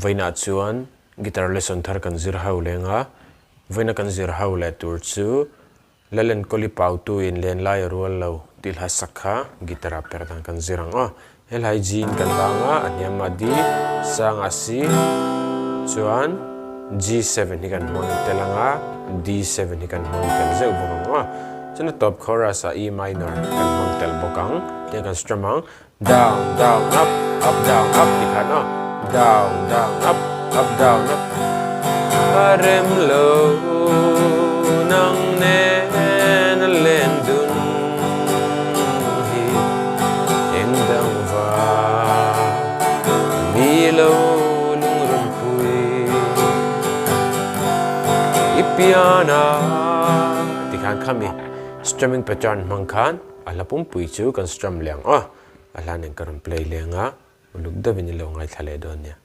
Vaina chuan guitar lesson thar kan zir hau lenga vaina kan zir hau le tur chu Lalenkawli Pautu in Lenlai rual lo tilha sakha guitar Perhdan kan zirang helai jin kan langa aniam adi sang asi chuan G7 hi kan hmang telanga D7 hi kan hmang tel zeu bokang chuna top chorus a E minor kan hmang tel bokang tiang kan strumang down down up down up tikhan down down up down up arem lo nang nen len dun hi endang va mi lo lung rum pui ipiana tikhan khami strumming pattern mangkhan alapum pui chu kan strum liang ala nen karam play lenga uluk da vinilo ngai thale don ya